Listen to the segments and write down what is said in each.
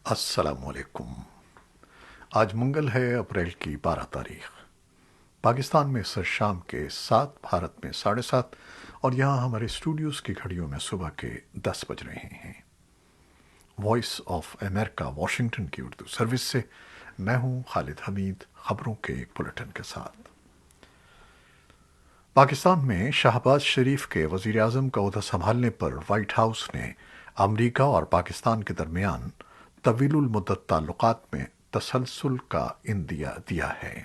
السلام علیکم۔ آج منگل ہے، اپریل کی 12 تاریخ۔ پاکستان میں سر شام کے 7، بھارت میں 7:30، اور یہاں ہمارے اسٹوڈیوز کی گھڑیوں میں صبح کے 10 بج رہے ہیں۔ وائس آف امریکہ واشنگٹن کی اردو سروس سے میں ہوں خالد حمید، خبروں کے ایک بلٹن کے ساتھ۔ پاکستان میں شہباز شریف کے وزیر اعظم کا عہدہ سنبھالنے پر وائٹ ہاؤس نے امریکہ اور پاکستان کے درمیان طویل المدت تعلقات میں تسلسل کا عندیہ دیا ہے۔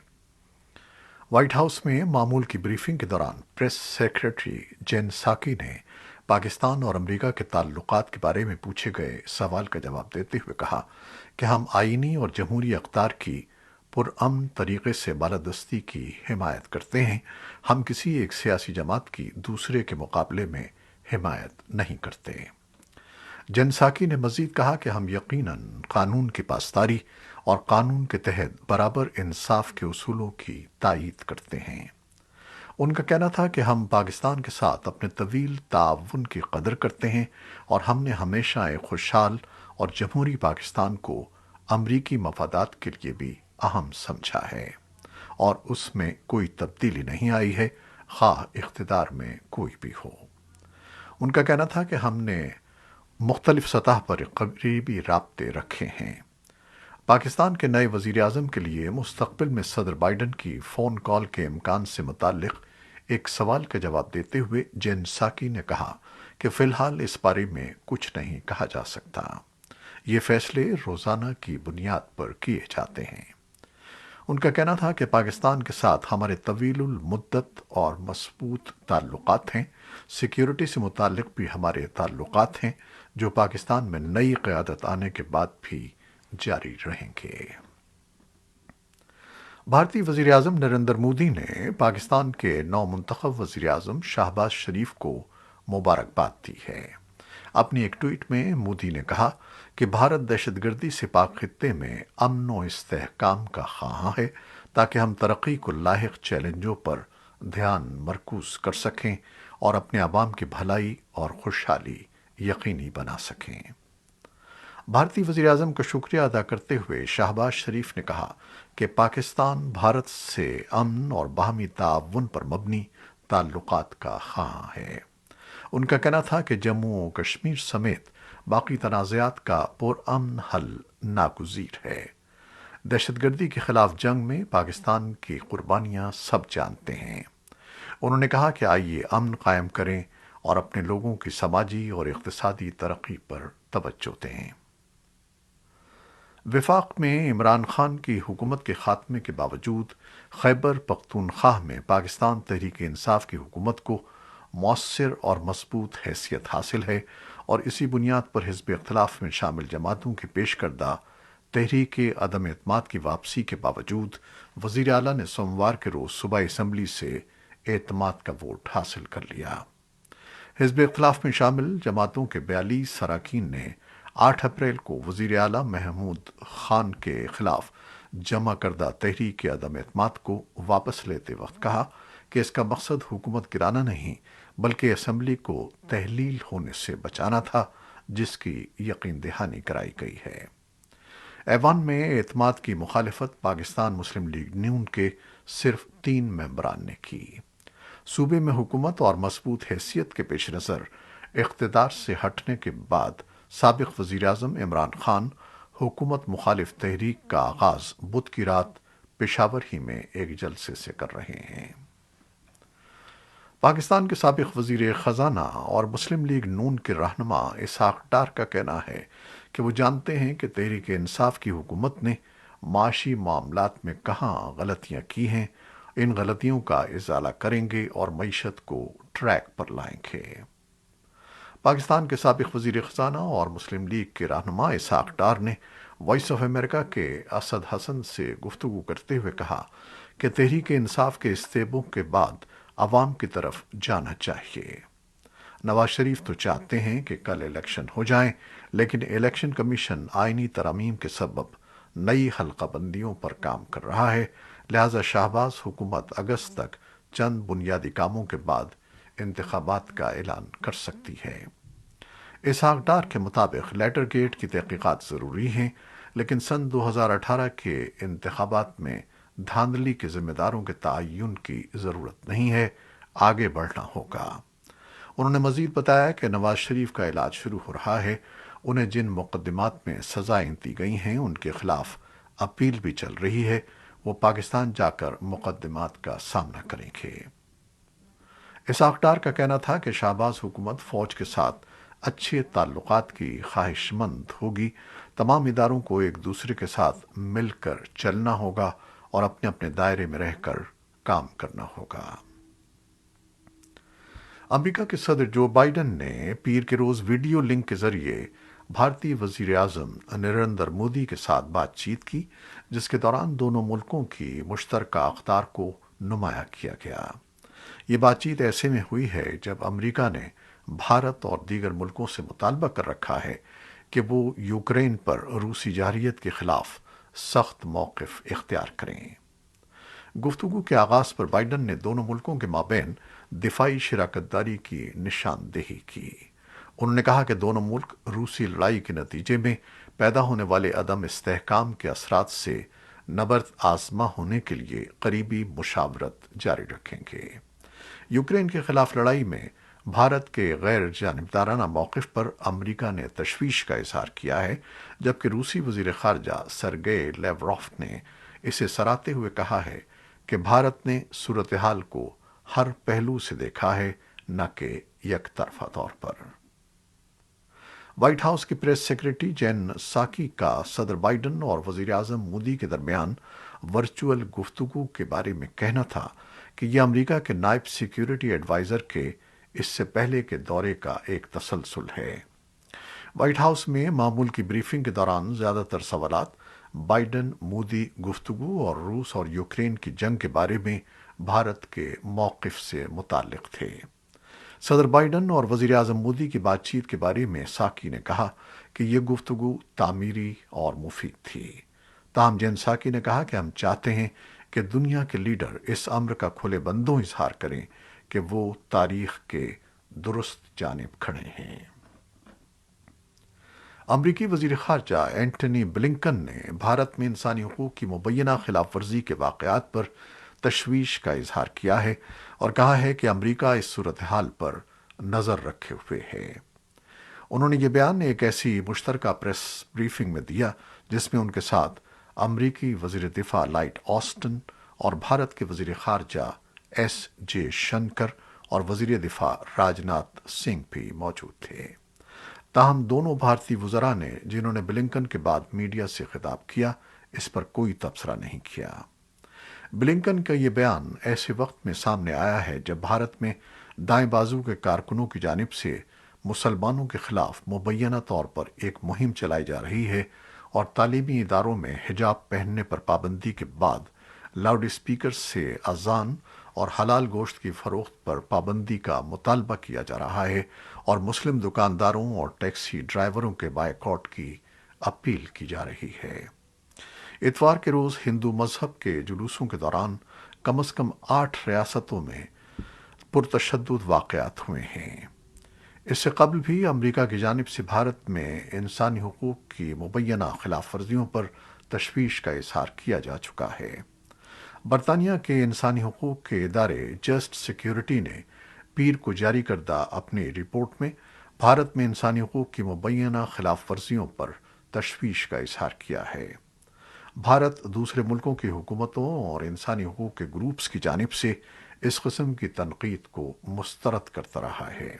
وائٹ ہاؤس میں معمول کی بریفنگ کے دوران پریس سیکریٹری جین ساکی نے پاکستان اور امریکہ کے تعلقات کے بارے میں پوچھے گئے سوال کا جواب دیتے ہوئے کہا کہ ہم آئینی اور جمہوری اقدار کی پرامن طریقے سے بالادستی کی حمایت کرتے ہیں۔ ہم کسی ایک سیاسی جماعت کی دوسرے کے مقابلے میں حمایت نہیں کرتے۔ جن ساکی نے مزید کہا کہ ہم یقیناً قانون کی پاسداری اور قانون کے تحت برابر انصاف کے اصولوں کی تائید کرتے ہیں۔ ان کا کہنا تھا کہ ہم پاکستان کے ساتھ اپنے طویل تعاون کی قدر کرتے ہیں اور ہم نے ہمیشہ ایک خوشحال اور جمہوری پاکستان کو امریکی مفادات کے لیے بھی اہم سمجھا ہے، اور اس میں کوئی تبدیلی نہیں آئی ہے، خواہ اقتدار میں کوئی بھی ہو۔ ان کا کہنا تھا کہ ہم نے مختلف سطح پر قریبی رابطے رکھے ہیں۔ پاکستان کے نئے وزیر اعظم کے لیے مستقبل میں صدر بائیڈن کی فون کال کے امکان سے متعلق ایک سوال کا جواب دیتے ہوئے جین ساکی نے کہا کہ فی الحال اس بارے میں کچھ نہیں کہا جا سکتا۔ یہ فیصلے روزانہ کی بنیاد پر کیے جاتے ہیں۔ ان کا کہنا تھا کہ پاکستان کے ساتھ ہمارے طویل المدت اور مضبوط تعلقات ہیں۔ سیکیورٹی سے متعلق بھی ہمارے تعلقات ہیں، جو پاکستان میں نئی قیادت آنے کے بعد بھی جاری رہیں گے۔ بھارتی وزیر اعظم نریندر مودی نے پاکستان کے نو منتخب وزیر اعظم شہباز شریف کو مبارکباد دی ہے۔ اپنی ایک ٹویٹ میں مودی نے کہا کہ بھارت دہشت گردی سے پاک خطے میں امن و استحکام کا خواہاں ہے، تاکہ ہم ترقی کو لاحق چیلنجوں پر دھیان مرکوز کر سکیں اور اپنے عوام کی بھلائی اور خوشحالی یقینی بنا سکیں۔ بھارتی وزیر اعظم کا شکریہ ادا کرتے ہوئے شہباز شریف نے کہا کہ پاکستان بھارت سے امن اور باہمی تعاون پر مبنی تعلقات کا خواہاں ہے۔ ان کا کہنا تھا کہ جموں و کشمیر سمیت باقی تنازعات کا پرامن حل ناگزیر ہے۔ دہشت گردی کے خلاف جنگ میں پاکستان کی قربانیاں سب جانتے ہیں۔ انہوں نے کہا کہ آئیے امن قائم کریں اور اپنے لوگوں کی سماجی اور اقتصادی ترقی پر توجہ دیں۔ وفاق میں عمران خان کی حکومت کے خاتمے کے باوجود خیبر پختونخوا میں پاکستان تحریک انصاف کی حکومت کو مؤثر اور مضبوط حیثیت حاصل ہے، اور اسی بنیاد پر حزب اختلاف میں شامل جماعتوں کی پیش کردہ تحریک عدم اعتماد کی واپسی کے باوجود وزیر اعلیٰ نے سوموار کے روز صوبائی اسمبلی سے اعتماد کا ووٹ حاصل کر لیا۔ حزب اختلاف میں شامل جماعتوں کے 42 اراکین نے 8 اپریل کو وزیر اعلیٰ محمود خان کے خلاف جمع کردہ تحریک عدم اعتماد کو واپس لیتے وقت کہا کہ اس کا مقصد حکومت گرانا نہیں، بلکہ اسمبلی کو تحلیل ہونے سے بچانا تھا، جس کی یقین دہانی کرائی گئی ہے۔ ایوان میں اعتماد کی مخالفت پاکستان مسلم لیگ نون کے صرف 3 ممبران نے کی۔ صوبے میں حکومت اور مضبوط حیثیت کے پیش نظر اقتدار سے ہٹنے کے بعد سابق وزیر اعظم عمران خان حکومت مخالف تحریک کا آغاز بدھ کی رات پشاور ہی میں ایک جلسے سے کر رہے ہیں۔ پاکستان کے سابق وزیر خزانہ اور مسلم لیگ نون کے رہنما اسحاق ڈار کا کہنا ہے کہ وہ جانتے ہیں کہ تحریک انصاف کی حکومت نے معاشی معاملات میں کہاں غلطیاں کی ہیں، ان غلطیوں کا ازالہ کریں گے اور معیشت کو ٹریک پر لائیں گے۔ پاکستان کے سابق وزیر خزانہ اور مسلم لیگ کے رہنما اسحاق ڈار نے وائس آف امریکہ کے اسد حسن سے گفتگو کرتے ہوئے کہا کہ تحریک انصاف کے استعفوں کے بعد عوام کی طرف جانا چاہیے۔ نواز شریف تو چاہتے ہیں کہ کل الیکشن ہو جائیں، لیکن الیکشن کمیشن آئینی ترامیم کے سبب نئی حلقہ بندیوں پر کام کر رہا ہے، لہذا شہباز حکومت اگست تک چند بنیادی کاموں کے بعد انتخابات کا اعلان کر سکتی ہے۔ اسحاق ڈار کے مطابق لیٹر گیٹ کی تحقیقات ضروری ہیں، لیکن سن 2018 کے انتخابات میں دھاندلی کے ذمہ داروں کے تعین کی ضرورت نہیں ہے، آگے بڑھنا ہوگا۔ انہوں نے مزید بتایا کہ نواز شریف کا علاج شروع ہو رہا ہے، انہیں جن مقدمات میں سزائیں دی گئی ہیں ان کے خلاف اپیل بھی چل رہی ہے، وہ پاکستان جا کر مقدمات کا سامنا کریں گے۔ اسحاق ڈار کا کہنا تھا کہ شہباز حکومت فوج کے ساتھ اچھے تعلقات کی خواہش مند ہوگی، تمام اداروں کو ایک دوسرے کے ساتھ مل کر چلنا ہوگا اور اپنے اپنے دائرے میں رہ کر کام کرنا ہوگا۔ امریکہ کے صدر جو بائیڈن نے پیر کے روز ویڈیو لنک کے ذریعے بھارتی وزیر اعظم نریندر مودی کے ساتھ بات چیت کی، جس کے دوران دونوں ملکوں کی مشترکہ اقدار کو نمایاں کیا گیا۔ یہ بات چیت ایسے میں ہوئی ہے جب امریکہ نے بھارت اور دیگر ملکوں سے مطالبہ کر رکھا ہے کہ وہ یوکرین پر روسی جارحیت کے خلاف سخت موقف اختیار کریں۔ گفتگو کے آغاز پر بائیڈن نے دونوں ملکوں کے مابین دفاعی شراکت داری کی نشاندہی کی۔ انہوں نے کہا کہ دونوں ملک روسی لڑائی کے نتیجے میں پیدا ہونے والے عدم استحکام کے اثرات سے نبرد آزما ہونے کے لیے قریبی مشاورت جاری رکھیں گے۔ یوکرین کے خلاف لڑائی میں بھارت کے غیر جانبدارانہ موقف پر امریکہ نے تشویش کا اظہار کیا ہے، جبکہ روسی وزیر خارجہ سرگئی لیوروف نے اسے سراہتے ہوئے کہا ہے کہ بھارت نے صورتحال کو ہر پہلو سے دیکھا ہے، نہ کہ یک طرفہ طور پر۔ وائٹ ہاؤس کی پریس سیکریٹری جین ساکی کا صدر بائیڈن اور وزیر اعظم مودی کے درمیان ورچوئل گفتگو کے بارے میں کہنا تھا کہ یہ امریکہ کے نائب سیکیورٹی ایڈوائزر کے اس سے پہلے کے دورے کا ایک تسلسل ہے۔ وائٹ ہاؤس میں معمول کی بریفنگ کے دوران زیادہ تر سوالات بائیڈن مودی گفتگو اور روس اور یوکرین کی جنگ کے بارے میں بھارت کے موقف سے متعلق تھے۔ صدر بائیڈن اور وزیر اعظم مودی کی بات چیت کے بارے میں ساکی نے کہا کہ یہ گفتگو تعمیری اور مفید تھی۔ تاہم جین ساکی نے کہا کہ ہم چاہتے ہیں کہ دنیا کے لیڈر اس امر کا کھلے بندوں اظہار کریں کہ وہ تاریخ کے درست جانب کھڑے ہیں۔ امریکی وزیر خارجہ اینٹنی بلنکن نے بھارت میں انسانی حقوق کی مبینہ خلاف ورزی کے واقعات پر تشویش کا اظہار کیا ہے اور کہا ہے کہ امریکہ اس صورتحال پر نظر رکھے ہوئے ہے۔ انہوں نے یہ بیان ایک ایسی مشترکہ پریس بریفنگ میں دیا جس میں ان کے ساتھ امریکی وزیر دفاع لائٹ آسٹن اور بھارت کے وزیر خارجہ ایس جے شنکر اور وزیر دفاع راجناتھ سنگھ بھی موجود تھے۔ تاہم دونوں بھارتی وزراء نے، جنہوں نے بلنکن کے بعد میڈیا سے خطاب کیا، اس پر کوئی تبصرہ نہیں کیا۔ بلنکن کا یہ بیان ایسے وقت میں سامنے آیا ہے جب بھارت میں دائیں بازو کے کارکنوں کی جانب سے مسلمانوں کے خلاف مبینہ طور پر ایک مہم چلائی جا رہی ہے اور تعلیمی اداروں میں حجاب پہننے پر پابندی کے بعد لاؤڈ اسپیکر سے اذان اور حلال گوشت کی فروخت پر پابندی کا مطالبہ کیا جا رہا ہے اور مسلم دکانداروں اور ٹیکسی ڈرائیوروں کے بائیکاٹ کی اپیل کی جا رہی ہے۔ اتوار کے روز ہندو مذہب کے جلوسوں کے دوران کم از کم 8 ریاستوں میں پرتشدد واقعات ہوئے ہیں۔ اس سے قبل بھی امریکہ کی جانب سے بھارت میں انسانی حقوق کی مبینہ خلاف ورزیوں پر تشویش کا اظہار کیا جا چکا ہے۔ برطانیہ کے انسانی حقوق کے ادارے جسٹ سیکیورٹی نے پیر کو جاری کردہ اپنی رپورٹ میں بھارت میں انسانی حقوق کی مبینہ خلاف ورزیوں پر تشویش کا اظہار کیا ہے۔ بھارت دوسرے ملکوں کی حکومتوں اور انسانی حقوق کے گروپس کی جانب سے اس قسم کی تنقید کو مسترد کرتا رہا ہے۔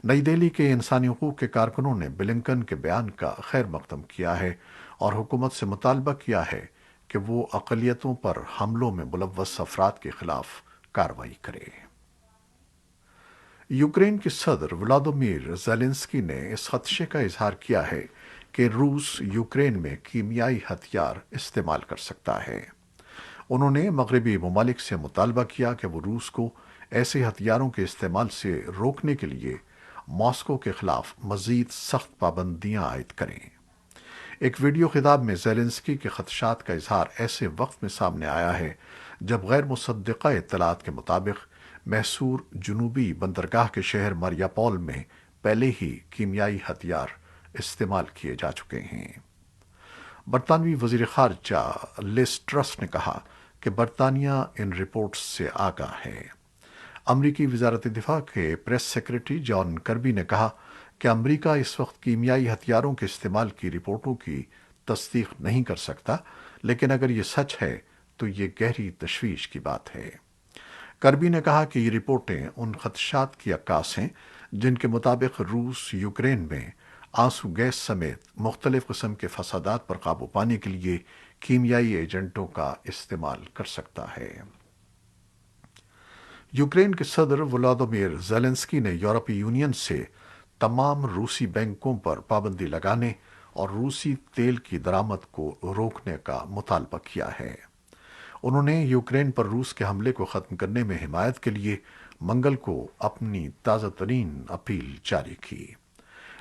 نئی دہلی کے انسانی حقوق کے کارکنوں نے بلنکن کے بیان کا خیر مقدم کیا ہے اور حکومت سے مطالبہ کیا ہے کہ وہ اقلیتوں پر حملوں میں ملوث افراد کے خلاف کارروائی کرے۔ یوکرین کے صدر ولادیمیر زیلنسکی نے اس خدشے کا اظہار کیا ہے کہ روس یوکرین میں کیمیائی ہتھیار استعمال کر سکتا ہے۔ انہوں نے مغربی ممالک سے مطالبہ کیا کہ وہ روس کو ایسے ہتھیاروں کے استعمال سے روکنے کے لیے ماسکو کے خلاف مزید سخت پابندیاں عائد کریں۔ ایک ویڈیو خطاب میں زیلنسکی کے خدشات کا اظہار ایسے وقت میں سامنے آیا ہے جب غیر مصدقہ اطلاعات کے مطابق محصور جنوبی بندرگاہ کے شہر مریاپول میں پہلے ہی کیمیائی ہتھیار استعمال کیے جا چکے ہیں۔ برطانوی وزیر خارجہ لیز ٹرس نے کہا کہ برطانیہ ان رپورٹس سے آگاہ ہے۔ امریکی وزارت دفاع کے پریس سیکریٹری جان کربی نے کہا کہ امریکہ اس وقت کیمیائی ہتھیاروں کے استعمال کی رپورٹوں کی تصدیق نہیں کر سکتا، لیکن اگر یہ سچ ہے تو یہ گہری تشویش کی بات ہے۔ کربی نے کہا کہ یہ رپورٹیں ان خدشات کی عکاس ہیں جن کے مطابق روس یوکرین میں آنسو گیس سمیت مختلف قسم کے فسادات پر قابو پانے کے لیے کیمیائی ایجنٹوں کا استعمال کر سکتا ہے۔ یوکرین کے صدر ولادیمیر زیلنسکی نے یورپی یونین سے تمام روسی بینکوں پر پابندی لگانے اور روسی تیل کی درآمد کو روکنے کا مطالبہ کیا ہے۔ انہوں نے یوکرین پر روس کے حملے کو ختم کرنے میں حمایت کے لیے منگل کو اپنی تازہ ترین اپیل جاری کی۔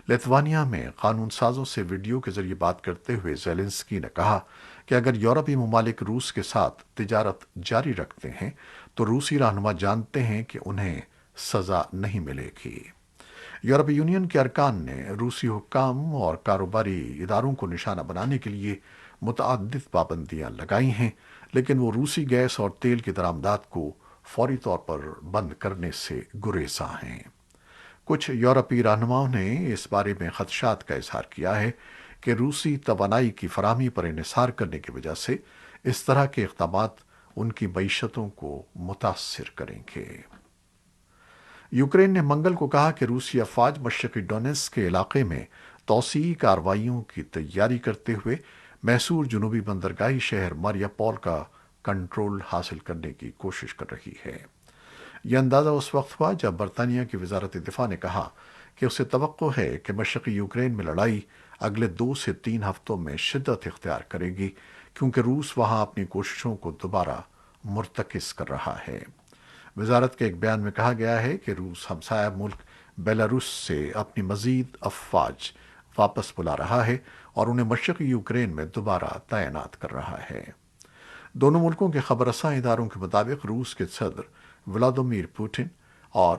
لیتوانیا میں قانون سازوں سے ویڈیو کے ذریعے بات کرتے ہوئے زیلنسکی نے کہا کہ اگر یورپی ممالک روس کے ساتھ تجارت جاری رکھتے ہیں تو روسی رہنما جانتے ہیں کہ انہیں سزا نہیں ملے گی۔ یورپی یونین کے ارکان نے روسی حکام اور کاروباری اداروں کو نشانہ بنانے کے لیے متعدد پابندیاں لگائی ہیں، لیکن وہ روسی گیس اور تیل کی درآمدات کو فوری طور پر بند کرنے سے گریزاں ہیں۔ کچھ یورپی رہنماؤں نے اس بارے میں خدشات کا اظہار کیا ہے کہ روسی توانائی کی فراہمی پر انحصار کرنے کی وجہ سے اس طرح کے اقدامات ان کی معیشتوں کو متاثر کریں گے۔ یوکرین نے منگل کو کہا کہ روسی افواج مشرقی ڈونیٹسک کے علاقے میں توسیعی کارروائیوں کی تیاری کرتے ہوئے محصور جنوبی بندرگاہی شہر ماریاپول کا کنٹرول حاصل کرنے کی کوشش کر رہی ہے۔ یہ اندازہ اس وقت ہوا جب برطانیہ کی وزارت دفاع نے کہا کہ اسے توقع ہے کہ مشرقی یوکرین میں لڑائی اگلے 2 سے 3 ہفتوں میں شدت اختیار کرے گی، کیونکہ روس وہاں اپنی کوششوں کو دوبارہ مرتکز کر رہا ہے۔ وزارت کے ایک بیان میں کہا گیا ہے کہ روس ہمسایہ ملک بیلاروس سے اپنی مزید افواج واپس بلا رہا ہے اور انہیں مشرقی یوکرین میں دوبارہ تعینات کر رہا ہے۔ دونوں ملکوں کے خبر رساں اداروں کے مطابق روس کے صدر ولادیمیر پوٹن اور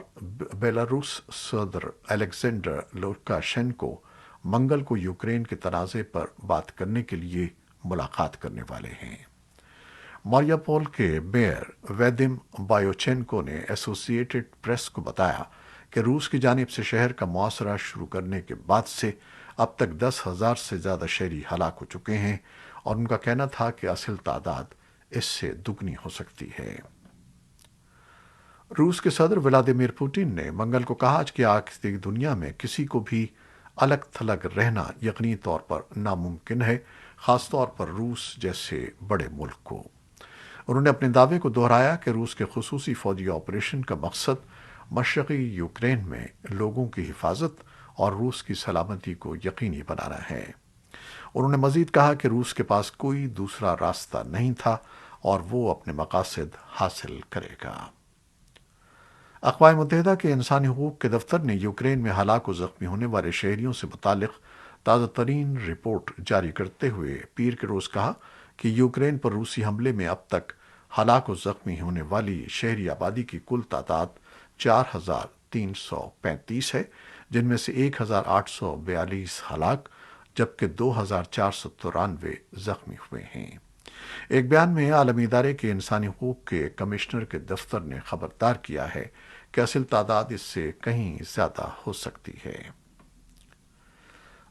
بیلاروس صدر الیگزینڈر لوکاشینکو منگل کو یوکرین کے تنازع پر بات کرنے کے لیے ملاقات کرنے والے ہیں۔ ماریاپول کے میئر ویدم بایوچینکو نے ایسوسی ایٹڈ پریس کو بتایا کہ روس کی جانب سے شہر کا محاصرہ شروع کرنے کے بعد سے اب تک 10,000 سے زیادہ شہری ہلاک ہو چکے ہیں، اور ان کا کہنا تھا کہ اصل تعداد اس سے دگنی ہو سکتی ہے۔ روس کے صدر ولادیمیر پوٹن نے منگل کو کہا کہ آج کی دنیا میں کسی کو بھی الگ تھلگ رہنا یقینی طور پر ناممکن ہے، خاص طور پر روس جیسے بڑے ملک کو۔ انہوں نے اپنے دعوے کو دہرایا کہ روس کے خصوصی فوجی آپریشن کا مقصد مشرقی یوکرین میں لوگوں کی حفاظت اور روس کی سلامتی کو یقینی بنانا ہے۔ انہوں نے مزید کہا کہ روس کے پاس کوئی دوسرا راستہ نہیں تھا اور وہ اپنے مقاصد حاصل کرے گا۔ اقوام متحدہ کے انسانی حقوق کے دفتر نے یوکرین میں ہلاک و زخمی ہونے والے شہریوں سے متعلق تازہ ترین رپورٹ جاری کرتے ہوئے پیر کے روز کہا کہ یوکرین پر روسی حملے میں اب تک ہلاک و زخمی ہونے والی شہری آبادی کی کل تعداد 4,335 ہے، جن میں سے 1,842 ہلاک جبکہ 2,493 زخمی ہوئے ہیں۔ ایک بیان میں عالمی ادارے کے انسانی حقوق کے کمشنر کے دفتر نے خبردار کیا ہے کہ اصل تعداد اس سے کہیں زیادہ ہو سکتی ہے۔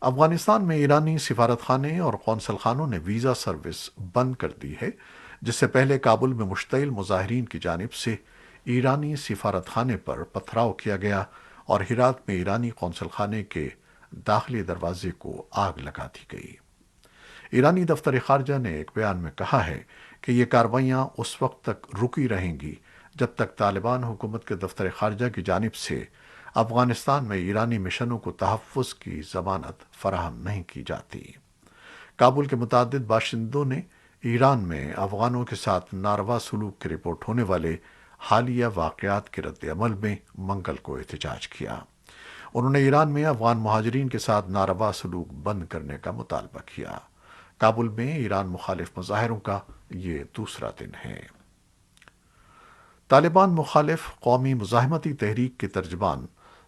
افغانستان میں ایرانی سفارت خانے اور قونصل خانوں نے ویزا سروس بند کر دی ہے، جس سے پہلے کابل میں مشتعل مظاہرین کی جانب سے ایرانی سفارت خانے پر پتھراؤ کیا گیا اور ہرات میں ایرانی قونصل خانے کے داخلی دروازے کو آگ لگا دی گئی۔ ایرانی دفتر خارجہ نے ایک بیان میں کہا ہے کہ یہ کارروائیاں اس وقت تک رکی رہیں گی جب تک طالبان حکومت کے دفتر خارجہ کی جانب سے افغانستان میں ایرانی مشنوں کو تحفظ کی ضمانت فراہم نہیں کی جاتی۔ کابل کے متعدد باشندوں نے ایران میں افغانوں کے ساتھ ناروا سلوک کی رپورٹ ہونے والے حالیہ واقعات کے رد عمل میں منگل کو احتجاج کیا۔ انہوں نے ایران میں افغان مہاجرین کے ساتھ ناروا سلوک بند کرنے کا مطالبہ کیا۔ کابل میں ایران مخالف مظاہروں کا یہ دوسرا دن ہے۔ طالبان مخالف قومی مزاحمتی تحریک کے ترجمان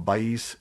22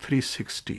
360